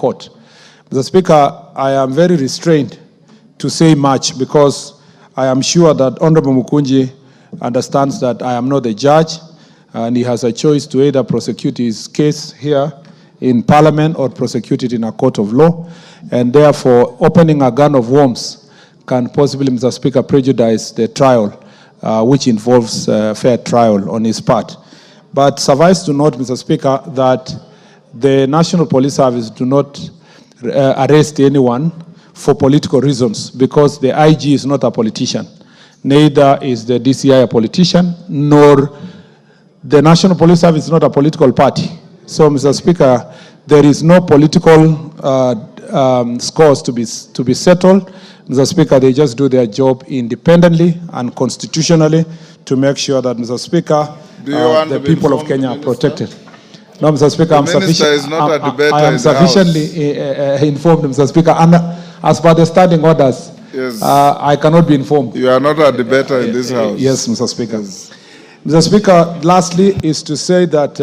court. Mr. Speaker, I am very restrained to say much because I am sure that Honorable Mukunji understands that I am not the judge and he has a choice to either prosecute his case here in Parliament or prosecute it in a court of law. And therefore, opening a gun of worms can possibly, Mr. Speaker, prejudice the trial, which involves fair trial on his part. But suffice to note, Mr. Speaker, that the National Police Service do not arrest anyone for political reasons because the IG is not a politician. Neither is the DCI a politician, nor the National Police Service is not a political party. So, Mr. Speaker, there is no political scores to be settled. Mr. Speaker, they just do their job independently and constitutionally to make sure that, Mr. Speaker, the people of Kenya are protected. No, Mr. Speaker, I am sufficiently informed, Mr. Speaker, and as per the standing orders, yes, I cannot be informed. You are not a debater in this House. Yes, Mr. Speaker. Yes. Mr. Speaker, lastly is to say that,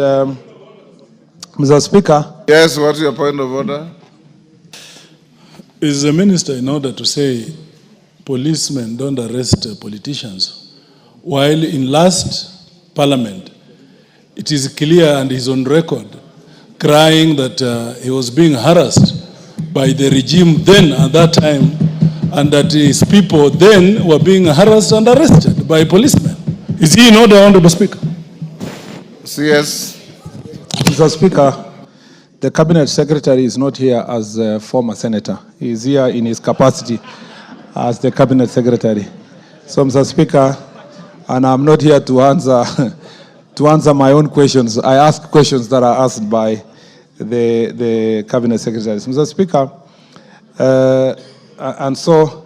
Mr. Speaker. Yes, what's your point of order? Is the minister in order to say policemen don't arrest politicians, while in last Parliament, it is clear and he's on record crying that he was being harassed by the regime then at that time, and that his people then were being harassed and arrested by policemen. Is he in order, Honorable Speaker? Yes. Mr. Speaker, the Cabinet Secretary is not here as a former senator. He is here in his capacity as the Cabinet Secretary. So, Mr. Speaker, and I'm not here to answer my own questions. I ask questions that are asked by the Cabinet Secretaries. Mr. Speaker, and so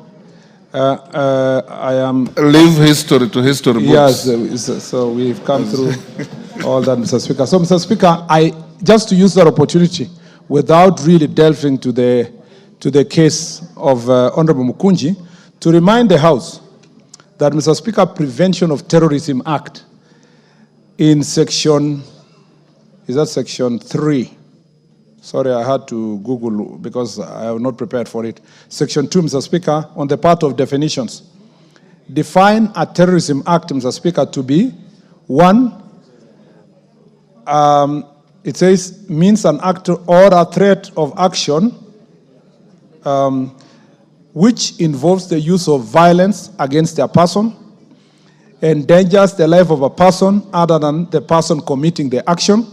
I am... Leave history to history books. Yes, so we've come through all that, Mr. Speaker. So, Mr. Speaker, just to use that opportunity, without really delving to the case of Honorable Mukunji, to remind the House that, Mr. Speaker, Prevention of Terrorism Act in section, is that section 3? Sorry, I had to Google because I was not prepared for it. Section 2, Mr. Speaker, on the part of definitions, define a terrorism act, Mr. Speaker, to be one, it says, means an act or a threat of action which involves the use of violence against a person, endangers the life of a person other than the person committing the action,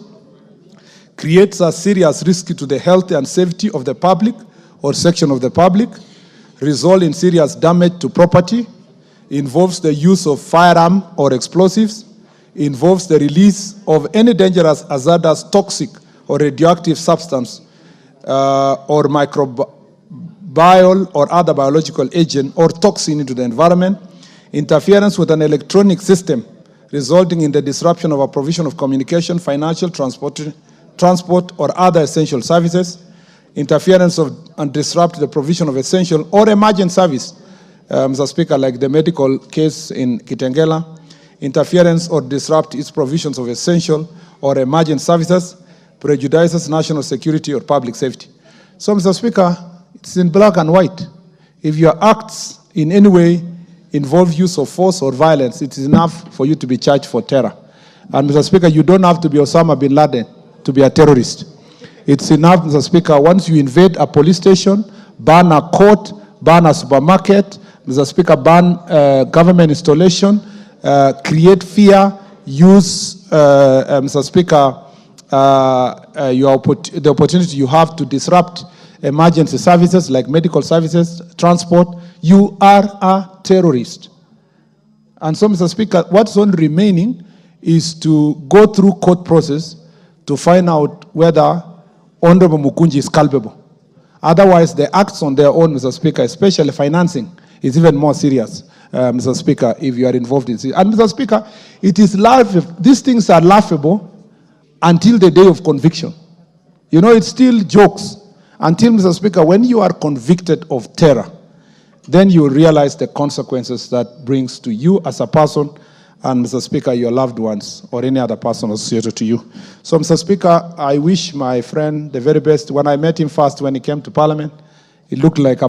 creates a serious risk to the health and safety of the public or section of the public, result in serious damage to property, involves the use of firearm or explosives, involves the release of any dangerous, hazardous, toxic, or radioactive substance, or microbial or other biological agent or toxin into the environment, interference with an electronic system, resulting in the disruption of a provision of communication, financial, transport, or other essential services, interference of and disrupt the provision of essential or emergent service, Mr. Speaker, like the medical case in Kitengela, interference or disrupt its provisions of essential or emergent services, prejudices national security or public safety. So, Mr. Speaker, it's in black and white. If your acts in any way involve use of force or violence, it is enough for you to be charged for terror. And, Mr. Speaker, you don't have to be Osama bin Laden to be a terrorist. It's enough, Mr. Speaker, once you invade a police station, ban a court, ban a supermarket, Mr. Speaker, ban government installation, create fear, use, Mr. Speaker, the opportunity you have to disrupt emergency services like medical services, transport, you are a terrorist. And so, Mr. Speaker, what's only remaining is to go through court process to find out whether Honorable Mukunji is culpable. Otherwise, the acts on their own, Mr. Speaker, especially financing, is even more serious, Mr. Speaker, if you are involved in it. And, Mr. Speaker, it is laughable. These things are laughable until the day of conviction. You know, it's still jokes until, Mr. Speaker, when you are convicted of terror, then you realize the consequences that brings to you as a person and Mr. Speaker, your loved ones or any other person associated to you. So, Mr. Speaker, I wish my friend the very best. When I met him first when he came to Parliament, it looked like a